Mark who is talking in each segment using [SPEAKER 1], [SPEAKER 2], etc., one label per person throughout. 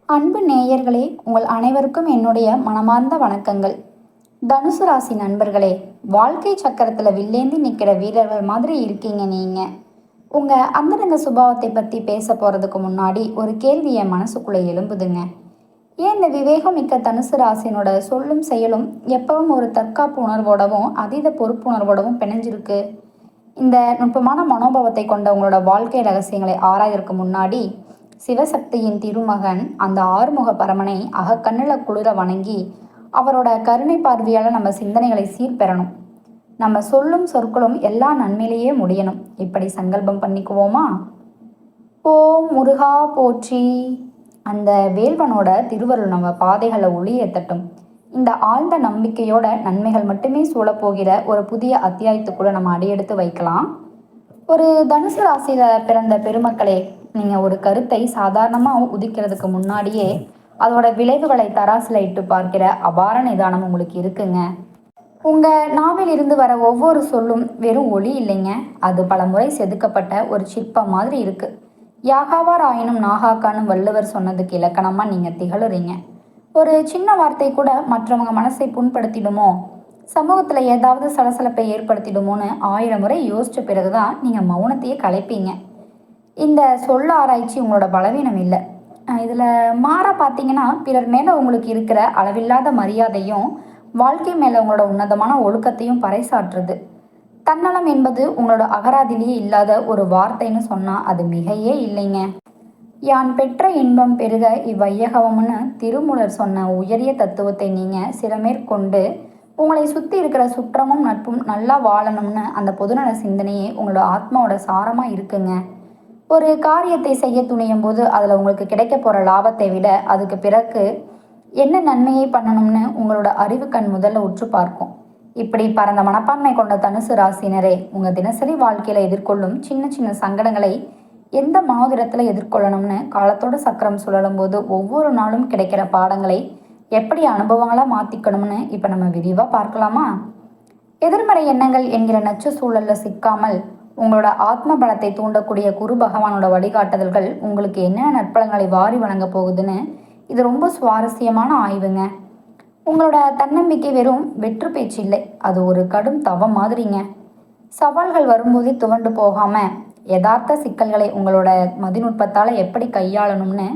[SPEAKER 1] அன்பு நேயர்களே, உங்கள் அனைவருக்கும் என்னுடைய மனமார்ந்த வணக்கங்கள். தனுசு ராசி நண்பர்களே, வாழ்க்கை சக்கரத்தில் வில்லேந்தி நிற்கிற வீரர்கள் மாதிரி இருக்கீங்க நீங்கள். உங்கள் அந்தரங்க சுபாவத்தை பற்றி பேச போகிறதுக்கு முன்னாடி ஒரு கேள்வி என் மனசுக்குள்ளே எழும்புதுங்க. ஏன் இந்த விவேகம் மிக்க தனுசு ராசினோட சொல்லும் செயலும் எப்பவும் ஒரு தற்காப்பு உணர்வோடவும் அதீத பொறுப்புணர்வோடவும் பிணைஞ்சிருக்கு? இந்த நுட்பமான மனோபாவத்தை கொண்ட உங்களோட வாழ்க்கை ரகசியங்களை ஆராயறதுக்கு முன்னாடி சிவசக்தியின் திருமகன் அந்த ஆறுமுக பரமனை அகக்கண்ணில் குளிர வணங்கி அவரோட கருணை பார்வையால் நம்ம சிந்தனைகளை சீர்பெறணும். நம்ம சொல்லும் சொற்களும் எல்லா நன்மையிலேயே முடியணும். இப்படி சங்கல்பம் பண்ணிக்குவோமா? ஓம் முருகா போற்றி. அந்த வேல்வனோட திருவருள் நம்ம பாதைகளை ஒளியேற்றட்டும். இந்த ஆழ்ந்த நம்பிக்கையோட நன்மைகள் மட்டுமே சூழப்போகிற ஒரு புதிய அத்தியாயத்துக்குள்ள நம்ம அடியெடுத்து வைக்கலாம். ஒரு தனுசு ராசியில பிறந்த பெருமக்களே, நீங்க ஒரு கருத்தை சாதாரணமா உதிக்கிறதுக்கு முன்னாடியே அதோட விளைவுகளை தராசுல இட்டு பார்க்கிற அபார நிதானம் உங்களுக்கு இருக்குங்க. உங்க நாவில் இருந்து வர ஒவ்வொரு சொல்லும் வெறும் ஒளி இல்லைங்க, அது பல முறை செதுக்கப்பட்ட ஒரு சிற்பம் மாதிரி இருக்கு. யாகாவார் ஆயினும் நாகாக்கான்னு வள்ளுவர் சொன்னதுக்கு இலக்கணமா நீங்க திகழுறீங்க. ஒரு சின்ன வார்த்தை கூட மற்றவங்க மனசை புண்படுத்திடுமோ, சமூகத்தில் ஏதாவது சலசலப்பை ஏற்படுத்திடுமோன்னு 1000 முறை யோசிச்ச பிறகுதான் நீங்கள் மௌனத்தையே கலைப்பீங்க. இந்த சொல்ல ஆராய்ச்சி உங்களோட பலவீனம் இல்லை. இதில் மாற பார்த்தீங்கன்னா பிறர் மேலே உங்களுக்கு இருக்கிற அளவில்லாத மரியாதையும் வாழ்க்கை மேலே உங்களோட உன்னதமான ஒழுக்கத்தையும் பறைசாற்றுது. தன்னலம் என்பது உங்களோட அகராதிலேயே இல்லாத ஒரு வார்த்தைன்னு சொன்னால் அது மிகையே இல்லைங்க. யான் பெற்ற இன்பம் பெருக இவ்வையகவம்னு திருமூலர் சொன்ன உயரிய தத்துவத்தை நீங்கள் சிறமேற்கொண்டு உங்களை சுற்றி இருக்கிற சுற்றமும் நட்பும் நல்லா வாழணும்னு அந்த பொதுநல சிந்தனையே உங்களோட ஆத்மாவோட சாரமாக இருக்குங்க. ஒரு காரியத்தை செய்ய துணியும் போது அதில் உங்களுக்கு கிடைக்க போகிற லாபத்தை விட அதுக்கு பிறகு என்ன நன்மையை பண்ணணும்னு உங்களோட அறிவு கண் முதல்ல உற்று பார்க்கும். இப்படி பரந்த மனப்பான்மை கொண்ட தனுசு ராசினரே, உங்கள் தினசரி வாழ்க்கையில் எதிர்கொள்ளும் சின்ன சின்ன சங்கடங்களை எந்த மனோதிரத்தில் எதிர்கொள்ளணும்னு காலத்தோட சக்கரம் சுழலும் போது ஒவ்வொரு நாளும் கிடைக்கிற பாடங்களை எப்படி அனுபவங்களாக மாற்றிக்கணும்னு இப்போ நம்ம விரிவாக பார்க்கலாமா? எதிர்மறை எண்ணங்கள் என்கிற நச்சு சூழலில் சிக்காமல் உங்களோட ஆத்ம பலத்தை தூண்டக்கூடிய குரு பகவானோட வழிகாட்டுதல்கள் உங்களுக்கு என்னென்ன நற்பலங்களை வாரி வழங்க போகுதுன்னு இது ரொம்ப சுவாரஸ்யமான ஆய்வுங்க. உங்களோட தன்னம்பிக்கை வெறும் வெற்று பேச்சு இல்லை, அது ஒரு கடும் தவம் மாதிரிங்க. சவால்கள் வரும்போதே துவண்டு போகாமல் யதார்த்த சிக்கல்களை உங்களோட மதிநுட்பத்தால் எப்படி கையாளணும்னு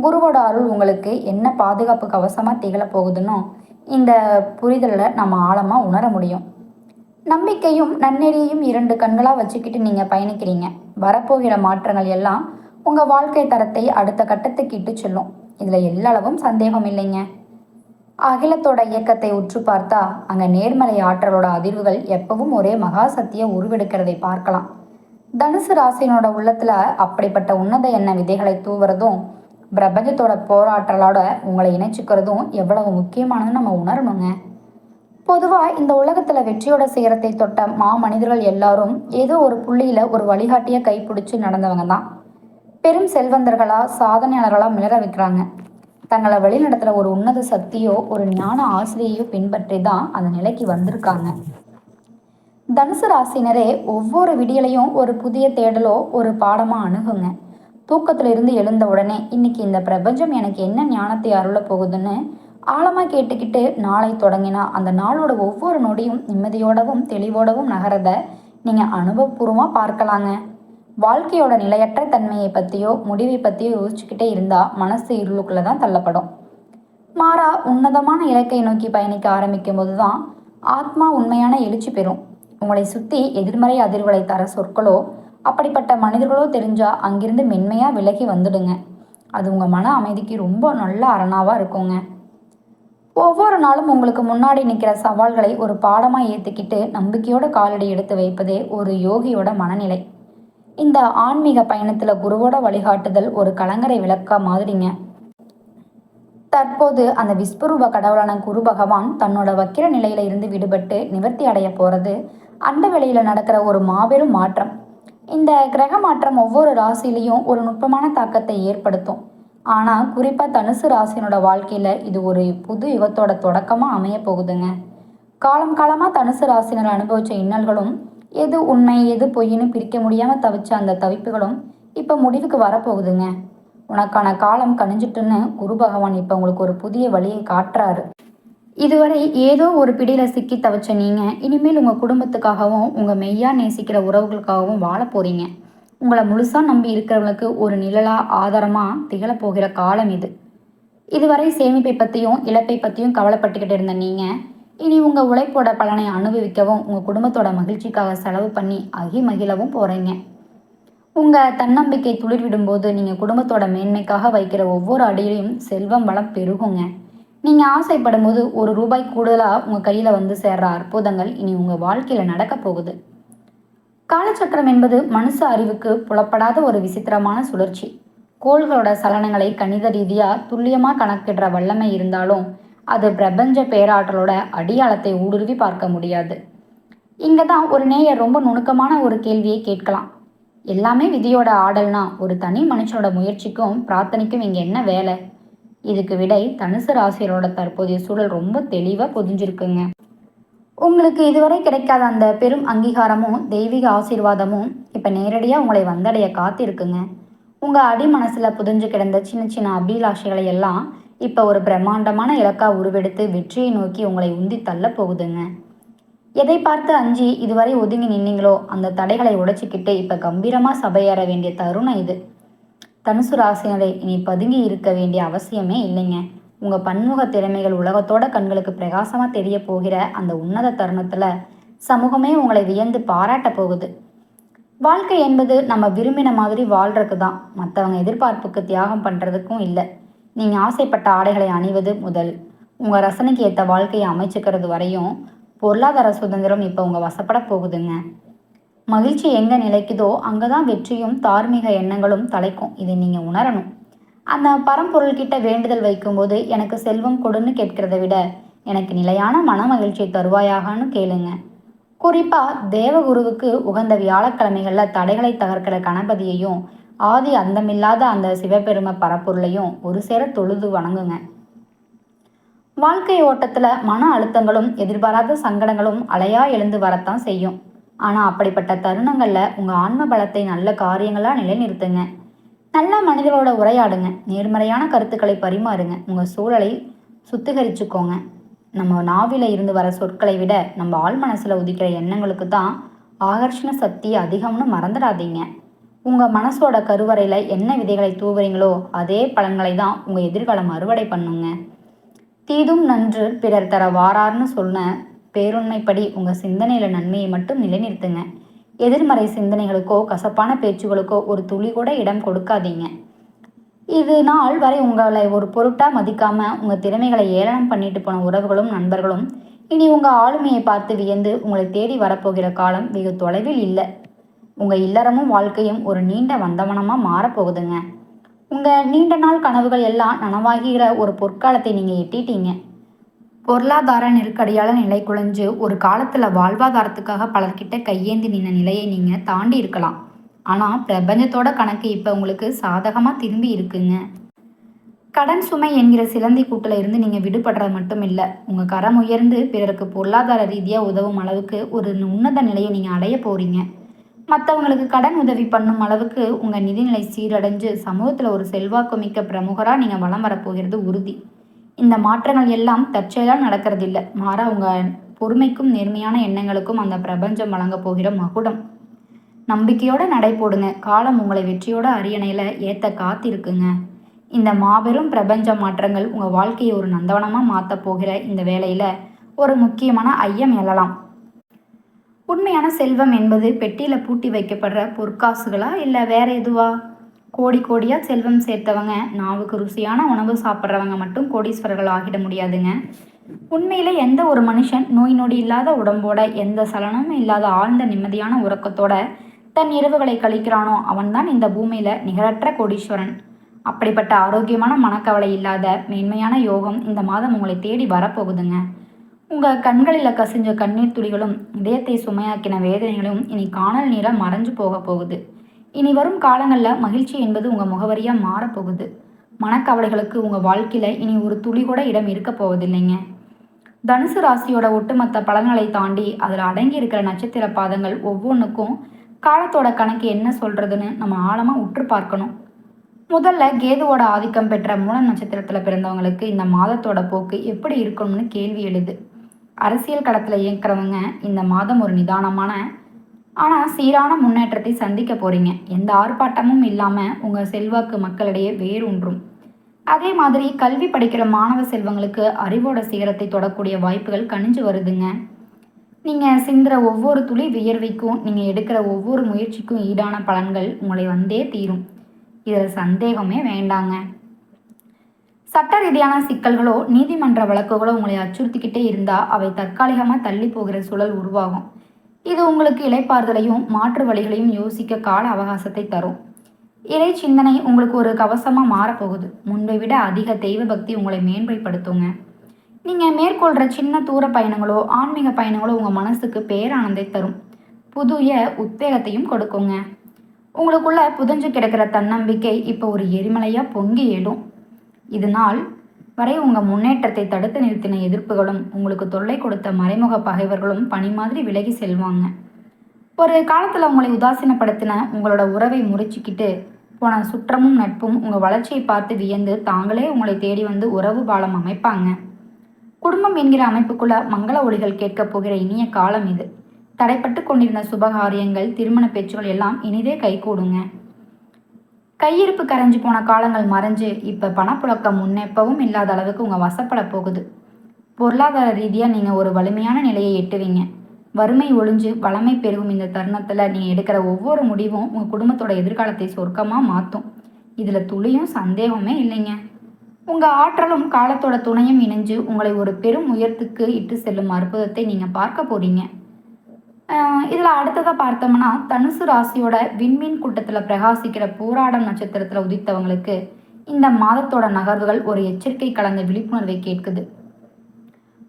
[SPEAKER 1] குருவோட அருள் உங்களுக்கு என்ன பாதுகாப்பு கவசமாக திகழ போகுதுன்னோ இந்த புரிதலில் நம்ம ஆழமாக உணர முடியும். நம்பிக்கையும் நன்னெறியையும் 2 கண்களாக வச்சுக்கிட்டு நீங்கள் பயணிக்கிறீங்க. வரப்போகிற மாற்றங்கள் எல்லாம் உங்கள் வாழ்க்கை தரத்தை அடுத்த கட்டத்துக்கு இட்டு செல்லும். இதில் எல்லளவும் சந்தேகம் இல்லைங்க. அகிலத்தோட இயக்கத்தை உற்று பார்த்தா அங்கே நேர்மறை ஆற்றலோட அதிர்வுகள் எப்பவும் ஒரே மகா சக்தியை உருவெடுக்கிறதை பார்க்கலாம். தனுசு ராசினோட உள்ளத்துல அப்படிப்பட்ட உன்னத எண்ண விதைகளை தூவுறதும் பிரபஞ்சத்தோட போராற்றலோட உங்களை இணைச்சிக்கிறதும் எவ்வளவு முக்கியமானதுன்னு நம்ம உணரணுங்க. பொதுவாக இந்த உலகத்துல வெற்றியோட சிகரத்தை தொட்ட மனிதர்கள் எல்லாரும் ஏதோ ஒரு புள்ளியில ஒரு வழிகாட்டிய கைப்பிடிச்சு நடந்தவங்க தான். பெரும் செல்வந்தர்களா சாதனையாளர்களா மிளற வைக்கிறாங்க. தங்களை வழிநடத்துற ஒரு உன்னத சக்தியோ ஒரு ஞான ஆசிரியையோ பின்பற்றி தான் அந்த நிலைக்கு வந்திருக்காங்க. தனுசு ராசினரே, ஒவ்வொரு விடியலையும் ஒரு புதிய தேடலோ ஒரு பாடமாக அணுகுங்க. தூக்கத்துல இருந்து எழுந்த உடனே இன்னைக்கு இந்த பிரபஞ்சம் எனக்கு என்ன ஞானத்தை அருள போகுதுன்னு ஆழமாக கேட்டுக்கிட்டு நாளை தொடங்கினா அந்த நாளோட ஒவ்வொரு நொடியும் நிம்மதியோடவும் தெளிவோடவும் நகரத நீங்கள் அனுபவபூர்வமாக பார்க்கலாங்க. வாழ்க்கையோட நிலையற்ற தன்மையை பற்றியோ முடிவை பற்றியோ யோசிச்சுக்கிட்டே இருந்தால் மனசு இருளுக்குள்ளே தான் தள்ளப்படும். மாறா உன்னதமான இலக்கை நோக்கி பயணிக்க ஆரம்பிக்கும் போது தான் ஆத்மா உண்மையான எழுச்சி பெறும். உங்களை சுற்றி எதிர்மறை அதிர்வுகளை தர சொற்களோ அப்படிப்பட்ட மனிதர்களோ தெரிஞ்சால் அங்கிருந்து மென்மையாக விலகி வந்துடுங்க. அது உங்கள் மன அமைதிக்கு ரொம்ப நல்ல அரணாவாக இருக்குங்க. ஒவ்வொரு நாளும் உங்களுக்கு முன்னாடி நிற்கிற சவால்களை ஒரு பாடமாக ஏற்றுக்கிட்டு நம்பிக்கையோட காலடி எடுத்து வைப்பதே ஒரு யோகியோட மனநிலை. இந்த ஆன்மீக பயணத்தில் குருவோட வழிகாட்டுதல் ஒரு கலங்கரை விளக்கா மாதிரிங்க. தற்போது அந்த விஸ்வரூப கடவுளான குரு பகவான் தன்னோட வக்கிர நிலையில இருந்து விடுபட்டு நிவர்த்தி அடைய போறது அண்ட வெளியில நடக்கிற ஒரு மாபெரும் மாற்றம். இந்த கிரக மாற்றம் ஒவ்வொரு ராசிலையும் ஒரு நுட்பமான தாக்கத்தை ஏற்படுத்தும். ஆனால் குறிப்பாக தனுசு ராசினோட வாழ்க்கையில் இது ஒரு புது யுகத்தோட தொடக்கமாக அமைய போகுதுங்க. காலம் காலமாக தனுசு ராசினர் அனுபவித்த இன்னல்களும் எது உண்மை எது பொய்ன்னு பிரிக்க முடியாமல் தவிச்ச அந்த தவிப்புகளும் இப்போ முடிவுக்கு வரப்போகுதுங்க. உனக்கான காலம் கணிஞ்சிட்டுன்னு குரு பகவான் இப்போ உங்களுக்கு ஒரு புதிய வழியை காட்டுறாரு. இதுவரை ஏதோ ஒரு பிடியில சிக்கி தவிச்ச நீங்க இனிமேல் உங்க குடும்பத்துக்காகவும் உங்க மெய்யா நேசிக்கிற உறவுகளுக்காகவும் வாழ போறீங்க. உங்களை முழுசா நம்பி இருக்கிறவங்களுக்கு ஒரு நிழலா ஆதாரமா திகழ போகிற காலம் இது. இதுவரை சேமிப்பை பத்தியும் இழப்பை பத்தியும் கவலைப்பட்டுக்கிட்டு இருந்த நீங்க இனி உங்க உழைப்போட பலனை அனுபவிக்கவும் உங்க குடும்பத்தோட மகிழ்ச்சிக்காக செலவு பண்ணி மகிழவும் போறீங்க. உங்க தன்னம்பிக்கை துளிர்விடும் போது நீங்க குடும்பத்தோட மேன்மைக்காக வைக்கிற ஒவ்வொரு அடியிலையும் செல்வம் வளம் பெருகுங்க. நீங்க ஆசைப்படும் போது ₹1 கூடுதலா உங்க கையில வந்து சேர்ற அற்புதங்கள் இனி உங்க வாழ்க்கையில நடக்க போகுது. காலச்சக்கரம் என்பது மனுஷ அறிவுக்கு புலப்படாத ஒரு விசித்திரமான சுழற்சி. கோள்களோட சலனங்களை கணித ரீதியா துல்லியமா கணக்கிடுற வல்லமை இருந்தாலும் அது பிரபஞ்ச பேராற்றலோட அடியாளத்தை ஊடுருவி பார்க்க முடியாது. இங்க தான் ஒரு நேயர் ரொம்ப நுணுக்கமான ஒரு கேள்வியை கேட்கலாம். எல்லாமே விதியோட ஆடல்னா ஒரு தனி மனுஷனோட முயற்சிக்கும் பிரார்த்தனைக்கும் இங்க என்ன வேலை? இதுக்கு விடை தனுசு ராசியரோட தற்போதைய சூழல் ரொம்ப தெளிவா பொதிஞ்சிருக்குங்க. உங்களுக்கு இதுவரை கிடைக்காத அந்த பெரும் அங்கீகாரமும் தெய்வீக ஆசீர்வாதமும் இப்ப நேரடியா உங்களை வந்தடைய காத்திருக்குங்க. உங்க அடி மனசுல புதிஞ்சு கிடந்த சின்ன சின்ன அபிலாஷைகளை எல்லாம் இப்ப ஒரு பிரம்மாண்டமான இலக்கா உருவெடுத்து வெற்றியை நோக்கி உங்களை உந்தி தள்ள போகுதுங்க. எதை பார்த்து அஞ்சி இதுவரை ஒதுங்கி நின்னீங்களோ அந்த தடைகளை உடைச்சிக்கிட்டு இப்ப கம்பீரமா சபையேற வேண்டிய தருணம் இது. தனுசு ராசினரை இனி பதுங்கி இருக்க வேண்டிய அவசியமே இல்லைங்க. உங்க பன்முக திறமைகள் உலகத்தோட கண்களுக்கு பிரகாசமா தெரிய போகிற அந்த உன்னத தருணத்துல சமூகமே உங்களை வியந்து பாராட்ட போகுது. வாழ்க்கை என்பது நம்ம விரும்பின மாதிரி வாழ்றதுக்கு தான், மற்றவங்க எதிர்பார்ப்புக்கு தியாகம் பண்றதுக்கும் இல்லை. நீங்க ஆசைப்பட்ட ஆடைகளை அணிவது முதல் உங்க ரசனைக்கு ஏற்ற வாழ்க்கையை அமைச்சுக்கிறது வரையும் பொருளாதார சுதந்திரம் இப்போ உங்க வசப்பட போகுதுங்க. மகிழ்ச்சி எங்க நிலைக்குதோ அங்கதான் வெற்றியும் தார்மீக எண்ணங்களும் தலைக்கும். இதை நீங்க உணரணும். அந்த பரம்பொருள்கிட்ட வேண்டுதல் வைக்கும்போது எனக்கு செல்வம் கொடுன்னு கேட்கிறத விட எனக்கு நிலையான மன மகிழ்ச்சியை தருவாயாகனு கேளுங்க. குறிப்பா தேவகுருவுக்கு உகந்த வியாழக்கிழமைகள்ல தடைகளை தகர்க்கிற கணபதியையும் ஆதி அந்தமில்லாத அந்த சிவபெரும பரப்பொருளையும் ஒரு சேர தொழுது வணங்குங்க. வாழ்க்கை ஓட்டத்துல மன அழுத்தங்களும் எதிர்பாராத சங்கடங்களும் அலையா எழுந்து வரத்தான் செய்யும். ஆனா அப்படிப்பட்ட தருணங்கள்ல உங்க ஆன்ம பலத்தை நல்ல காரியங்களா நிலைநிறுத்துங்க. நல்ல மனிதரோட உரையாடுங்க. நேர்மறையான கருத்துக்களை பரிமாறுங்க. உங்க சூழலை சுத்திகரிச்சுக்கோங்க. நம்ம நாவில இருந்து வர சொற்களை விட நம்ம ஆள் மனசுல உதிக்கிற எண்ணங்களுக்கு தான் ஆகர்ஷண சக்தி அதிகம்னு மறந்துடாதீங்க. உங்க மனசோட கருவறையில என்ன விதைகளை தூவுறீங்களோ அதே பலன்களை தான் உங்க எதிர்காலம் அறுவடை பண்ணுங்க. தீதும் நன்று பிறர் தர வாரார்னு சொன்ன பேருண்மைப்படி உங்க சிந்தனையில நன்மையை மட்டும் நிலைநிறுத்துங்க. எதிர்மறை சிந்தனைகளுக்கோ கசப்பான பேச்சுகளுக்கோ ஒரு துளி கூட இடம் கொடுக்காதீங்க. இது நாள் வரை உங்களை ஒரு பொருட்டா மதிக்காம உங்க திறமைகளை ஏளனம் பண்ணிட்டு போன உறவுகளும் நண்பர்களும் இனி உங்க ஆளுமையை பார்த்து வியந்து உங்களை தேடி வரப்போகிற காலம் வெகு தொலைவில் இல்லை. உங்க இல்லறமும் வாழ்க்கையும் ஒரு நீண்ட வந்தவனமா மாறப்போகுதுங்க. உங்க நீண்ட நாள் கனவுகள் எல்லாம் நனவாகிற ஒரு பொற்காலத்தை நீங்க எட்டிட்டீங்க. பொருளாதார நெருக்கடியால நிலை குலைஞ்சு ஒரு காலத்துல வாழ்வாதாரத்துக்காக பலர்கிட்ட கையேந்தி நின்ன நிலையை நீங்க தாண்டி இருக்கலாம். ஆனா பிரபஞ்சத்தோட கணக்கு இப்ப உங்களுக்கு சாதகமா திரும்பி இருக்குங்க. கடன் சுமை என்கிற சிலந்தி கூட்டுல இருந்து நீங்க விடுபடுறது மட்டும் இல்ல, உங்க கரம் உயர்ந்து பிறருக்கு பொருளாதார ரீதியா உதவும் அளவுக்கு ஒரு உன்னத நிலையை நீங்க அடைய போறீங்க. மற்றவங்களுக்கு கடன் உதவி பண்ணும் அளவுக்கு உங்க நிதிநிலை சீரடைஞ்சு சமூகத்துல ஒரு செல்வாக்கு மிக்க பிரமுகரா நீங்க வலம் வரப்போகிறது உறுதி. இந்த மாற்றங்கள் எல்லாம் தற்செயலால் நடக்கிறது இல்லை, மாறா உங்க பொறுமைக்கும் நேர்மையான எண்ணங்களுக்கும் அந்த பிரபஞ்சம் வழங்க போகிற மகுடம். நம்பிக்கையோட நடை போடுங்க. காலம் உங்களை வெற்றியோட அரியணையில ஏத்த காத்திருக்குங்க. இந்த மாபெரும் பிரபஞ்ச மாற்றங்கள் உங்க வாழ்க்கையை ஒரு நந்தவனமா மாத்த போகிற இந்த வேளையில ஒரு முக்கியமான ஐயம் எழலாம். உண்மையான செல்வம் என்பது பெட்டியில பூட்டி வைக்கப்படுற பொற்காசுகளா இல்லை வேற எதுவா? கோடி கோடியா செல்வம் சேர்த்தவங்க, நாவுக்கு ருசியான உணவு சாப்பிட்றவங்க மட்டும் கோடீஸ்வரர்கள் ஆகிட முடியாதுங்க. உண்மையில எந்த ஒரு மனுஷன் நோய் நொடி இல்லாத உடம்போட எந்த சலனமும் இல்லாத ஆழ்ந்த நிம்மதியான உறக்கத்தோட தன் இரவுகளை கழிக்கிறானோ அவன்தான் இந்த பூமியில நிகரற்ற கோடீஸ்வரன். அப்படிப்பட்ட ஆரோக்கியமான மனக்கவலை இல்லாத மேன்மையான யோகம் இந்த மாதம் உங்களை தேடி வரப்போகுதுங்க. உங்க கண்களில் கசிஞ்ச கண்ணீர் துளிகளும் இதயத்தை சுமையாக்கின வேதனைகளும் இனி காணல் நீரா மறைஞ்சு போக போகுது. இனி வரும் காலங்களில் மகிழ்ச்சி என்பது உங்க முகவரியா மாறப்போகுது. மனக்கவலைகளுக்கு உங்க வாழ்க்கையில இனி ஒரு துளி கூட இடம் இருக்க போவதில்லைங்க. தனுசு ராசியோட ஒட்டுமொத்த பலன்களை தாண்டி அதில் அடங்கி இருக்கிற நட்சத்திர பாதங்கள் ஒவ்வொன்றுக்கும் காலத்தோட கணக்கு என்ன சொல்றதுன்னு நம்ம ஆழமா உற்று பார்க்கணும். முதல்ல கேதுவோட ஆதிக்கம் பெற்ற மூல நட்சத்திரத்தில் பிறந்தவங்களுக்கு இந்த மாதத்தோட போக்கு எப்படி இருக்கணும்னு கேள்வி எழுது. அரசியல் களத்தில் இயங்குறவங்க இந்த மாதம் ஒரு நிதானமான ஆனால் சீரான முன்னேற்றத்தை சந்திக்க போறீங்க. எந்த ஆர்ப்பாட்டமும் இல்லாமல் உங்கள் செல்வாக்கு மக்களிடையே வேரூன்றும். அதே மாதிரி கல்வி படிக்கிற மாணவ செல்வங்களுக்கு அறிவோட சிகரத்தை தொடக்கூடிய வாய்ப்புகள் கனிஞ்சு வருதுங்க. நீங்கள் சிந்துற ஒவ்வொரு துளி வியர்வைக்கும் நீங்கள் எடுக்கிற ஒவ்வொரு முயற்சிக்கும் ஈடான பலன்கள் உங்களை வந்தே தீரும். இதில் சந்தேகமே வேண்டாங்க. சட்ட ரீதியான சிக்கல்களோ நீதிமன்ற வழக்குகளோ உங்களை அச்சுறுத்திக்கிட்டே இருந்தால் அவை தற்காலிகமாக தள்ளி போகிற சூழல் உருவாகும். இது உங்களுக்கு இளைப்பாறுதலையும் மாற்று வழிகளையும் யோசிக்க கால அவகாசத்தை தரும். இறை சிந்தனை உங்களுக்கு ஒரு கவசமாக மாறப்போகுது. முன்பை விட அதிக தெய்வ பக்தி உங்களை மேன்மைப்படுத்துங்க. நீங்கள் மேற்கொள்கிற சின்ன தூர பயணங்களோ ஆன்மீக பயணங்களோ உங்கள் மனசுக்கு பேரானந்தை தரும். புதிய உத்வேகத்தையும் கொடுக்குங்க. உங்களுக்குள்ள புதஞ்சு கிடக்கிற தன்னம்பிக்கை இப்போ ஒரு எரிமலையாக பொங்கி எழும். இது நாள் வரை உங்கள் முன்னேற்றத்தை தடுத்து நிறுத்தின எதிர்ப்புகளும் உங்களுக்கு தொல்லை கொடுத்த மறைமுக பகைவர்களும் பனி மாதிரி விலகி செல்வாங்க. ஒரு காலத்தில் உங்களை உதாசீனப்படுத்தின உங்களோட உறவை முறிச்சிக்கிட்டு போன சுற்றமும் நட்பும் உங்கள் வளர்ச்சியை பார்த்து வியந்து தாங்களே உங்களை தேடி வந்து உறவு பாலம் அமைப்பாங்க. குடும்பம் என்கிற அமைப்புக்குள்ள மங்கள ஒளிகள் கேட்கப் போகிற இனிய காலம் இது. தடைப்பட்டு கொண்டிருந்த சுபகாரியங்கள் திருமண பேச்சுகள் எல்லாம் இனிதே கைகூடுங்க. கையிருப்பு கரைஞ்சு போன காலங்கள் மறைஞ்சு இப்போ பணப்புழக்கம் முன்னெப்பவும் இல்லாத அளவுக்கு உங்கள் வசப்பட போகுது. பொருளாதார ரீதியாக நீங்கள் ஒரு வலிமையான நிலையை எட்டுவீங்க. வறுமை ஒழிஞ்சு வளமை பெருகும் இந்த தருணத்தில் நீங்கள் எடுக்கிற ஒவ்வொரு முடிவும் உங்கள் குடும்பத்தோட எதிர்காலத்தை சொர்க்கமாக மாற்றும். இதில் துளியும் சந்தேகமே இல்லைங்க. உங்கள் ஆற்றலும் காலத்தோட துணையும் இணைஞ்சு உங்களை ஒரு பெரும் உயரத்துக்கு இட்டு செல்லும் அற்புதத்தை நீங்கள் பார்க்க போறீங்க. இதில் அடுத்ததாக பார்த்தோம்னா தனுசு ராசியோட விண்மீன் கூட்டத்தில் பிரகாசிக்கிற பூராடம் நட்சத்திரத்தில் உதித்தவங்களுக்கு இந்த மாதத்தோட நகர்வுகள் ஒரு எச்சரிக்கை கலந்த விழிப்புணர்வை கேட்குது.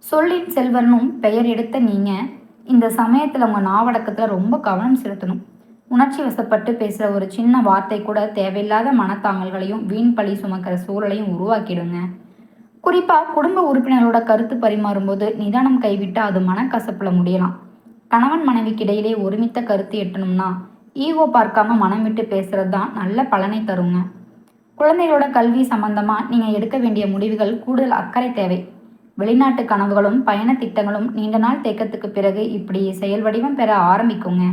[SPEAKER 1] சொல்லின் செல்வனும் பெயர் எடுத்த நீங்கள் இந்த சமயத்தில் உங்கள் நாவடக்கத்தில் ரொம்ப கவனம் செலுத்தணும். உணர்ச்சி வசப்பட்டு பேசுகிற ஒரு சின்ன வார்த்தை கூட தேவையில்லாத மனத்தாங்கல்களையும் வீண் பழி சுமக்கிற சூழலையும் உருவாக்கிடுங்க. குறிப்பாக குடும்ப உறுப்பினர்களோட கருத்து பரிமாறும்போது நிதானம் கைவிட்டால் அது மனக்கசப்பில் முடியலாம். கணவன் மனைவிக்கு இடையிலே ஒருமித்த கருத்து எட்டணும்னா ஈகோ பார்க்காம மனம் விட்டு பேசுறது தான் நல்ல பலனை தருங்க. குழந்தைகளோட கல்வி சம்பந்தமாக நீங்கள் எடுக்க வேண்டிய முடிவுகள் கூடுதல் அக்கறை தேவை. வெளிநாட்டு கனவுகளும் பயண திட்டங்களும் நீண்ட நாள் தேக்கத்துக்கு பிறகு இப்படி செயல் வடிவம் பெற ஆரம்பிக்குங்க.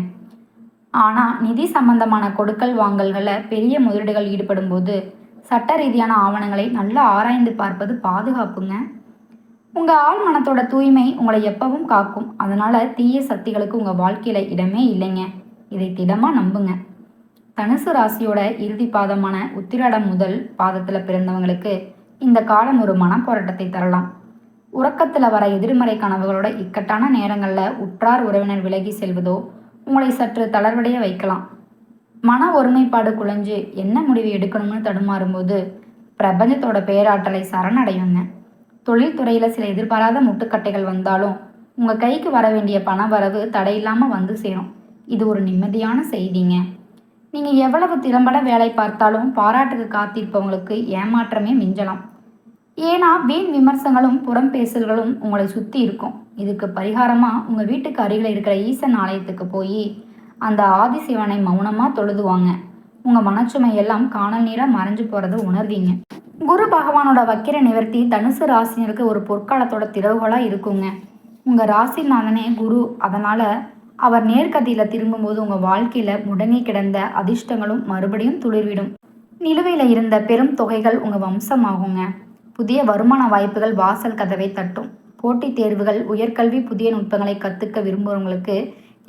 [SPEAKER 1] ஆனால் நிதி சம்பந்தமான கொடுக்கல் வாங்கல்களில் பெரிய முதலீடுகள் ஈடுபடும் போது சட்ட ரீதியான ஆவணங்களை நல்லா ஆராய்ந்து பார்ப்பது பாதுகாப்புங்க. உங்கள் ஆள் மனத்தோட தூய்மை உங்களை எப்பவும் காக்கும். அதனால் தீய சக்திகளுக்கு உங்கள் வாழ்க்கையில் இடமே இல்லைங்க. இதை திடமாக நம்புங்க. தனுசு ராசியோட இறுதி பாதமான உத்திராடம் முதல் பாதத்தில் பிறந்தவங்களுக்கு இந்த காலம் ஒரு மனப்போராட்டத்தை தரலாம். உறக்கத்தில் வர எதிர்மறை கனவுகளோட இக்கட்டான நேரங்களில் உற்றார் உறவினர் விலகி செல்வதோ உங்களை சற்று தளர்வடைய வைக்கலாம். மன ஒருமைப்பாடு குலைஞ்சு என்ன முடிவு எடுக்கணும்னு தடுமாறும்போது பிரபஞ்சத்தோட பேராற்றலை சரணடையுங்க. தொழில்துறையில் சில எதிர்பாராத முட்டுக்கட்டைகள் வந்தாலும் உங்கள் கைக்கு வர வேண்டிய பண வரவு தடையில்லாமல் வந்து சேரும். இது ஒரு நிம்மதியான செய்திங்க. நீங்கள் எவ்வளவு திறம்பட வேலை பார்த்தாலும் பாராட்டுக்கு காத்திருப்பவங்களுக்கு ஏமாற்றமே மிஞ்சலாம். ஏன்னா வீண் விமர்சனங்களும் புறம் பேசல்களும் உங்களை சுற்றி இருக்கும். இதுக்கு பரிகாரமாக உங்கள் வீட்டுக்கு அருகில் இருக்கிற ஈசன் ஆலயத்துக்கு போய் அந்த ஆதிசிவனை மௌனமாக தொழுதுவாங்க. உங்கள் மனச்சுமை எல்லாம் காணல் நீராக மறைஞ்சு போகிறத உணர்வீங்க. குரு பகவானோட வக்கிர நிவர்த்தி தனுசு ராசினருக்கு ஒரு பொற்காலத்தோட திறவுகோலாக இருக்குங்க. உங்கள் ராசிநாதனே குரு. அதனால் அவர் நேர்கதியில் திரும்பும்போது உங்கள் வாழ்க்கையில் முடங்கி கிடந்த அதிர்ஷ்டங்களும் மறுபடியும் துளிர்விடும். நிலுவையில் இருந்த பெரும் தொகைகள் உங்கள் வம்சமாகுங்க. புதிய வருமான வாய்ப்புகள் வாசல் கதவை தட்டும். போட்டித் தேர்வுகள், உயர்கல்வி, புதிய நுட்பங்களை கற்றுக்க விரும்புகிறவங்களுக்கு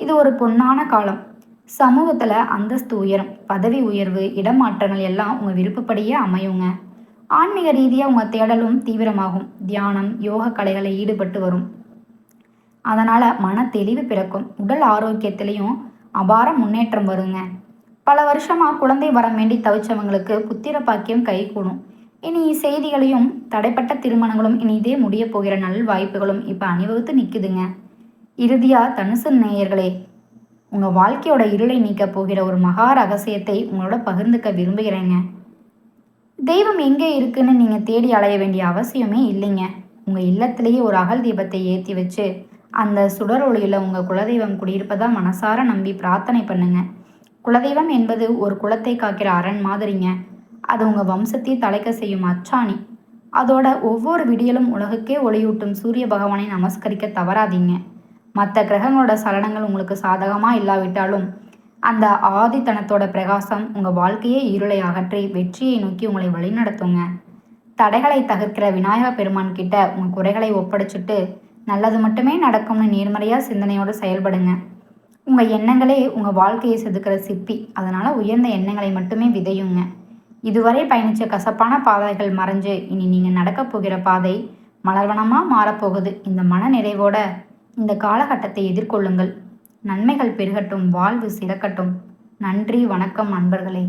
[SPEAKER 1] இது ஒரு பொன்னான காலம். சமூகத்தில் அந்தஸ்து உயரும். பதவி உயர்வு, இடமாற்றங்கள் எல்லாம் உங்கள் விருப்பப்படியே அமையுங்க. ஆன்மீக ரீதியாக உங்கள் தேடலும் தீவிரமாகும். தியானம், யோக கலைகளை ஈடுபட்டு வரும். அதனால் மன தெளிவு பிறக்கும். உடல் ஆரோக்கியத்திலையும் அபார முன்னேற்றம் வருங்க. பல வருஷமாக குழந்தை வரம் வேண்டி தவிச்சவங்களுக்கு புத்திர பாக்கியம் கைகூடும். இனி செய்திகளையும் தடைப்பட்ட திருமணங்களும் இனி இதே முடிய போகிற நல் வாய்ப்புகளும் இப்போ அணிவகுத்து நிற்குதுங்க. இறுதியாக தனுசு நேயர்களே, உங்கள் வாழ்க்கையோட இருளை நீக்க போகிற ஒரு மகா ரகசியத்தை உங்களோட பகிர்ந்துக்க விரும்புகிறேங்க. தெய்வம் எங்கே இருக்குன்னு நீங்கள் தேடி அலைய வேண்டிய அவசியமே இல்லைங்க. உங்கள் இல்லத்திலேயே ஒரு அகல் தீபத்தை ஏற்றி வச்சு அந்த சுடர் ஒளியில் உங்கள் குலதெய்வம் குடியிருப்பதா மனசார நம்பி பிரார்த்தனை பண்ணுங்க. குலதெய்வம் என்பது ஒரு குலத்தை காக்கிற அரண் மாதிரிங்க. அது உங்கள் வம்சத்தையே தலைக்க செய்யும் அச்சாணி. அதோட ஒவ்வொரு விடியலும் உலகுக்கே ஒளியூட்டும் சூரிய பகவானை நமஸ்கரிக்க தவறாதீங்க. மற்ற கிரகங்களோட சலனங்கள் உங்களுக்கு சாதகமாக இல்லாவிட்டாலும் அந்த ஆதித்தனத்தோட பிரகாசம் உங்கள் வாழ்க்கையே இருளை அகற்றி வெற்றியை நோக்கி உங்களை வழிநடத்துங்க. தடைகளை தகர்க்கிற விநாயக பெருமான் கிட்ட உங்கள் குறைகளை ஒப்படைச்சிட்டு நல்லது மட்டுமே நடக்கும்னு நேர்மறையாக சிந்தனையோடு செயல்படுங்க. உங்கள் எண்ணங்களே உங்கள் வாழ்க்கையை செதுக்கிற சிற்பி. அதனால் உயர்ந்த எண்ணங்களை மட்டுமே விதையுங்க. இதுவரை பயணித்த கசப்பான பாதைகள் மறைஞ்சு இனி நீங்கள் நடக்கப் போகிற பாதை மலர்வனமாக மாறப்போகுது. இந்த மன நிறைவோட இந்த காலகட்டத்தை எதிர்கொள்ளுங்கள். நன்மைகள் பெருகட்டும், வாழ்வு சிறக்கட்டும். நன்றி, வணக்கம் நண்பர்களே.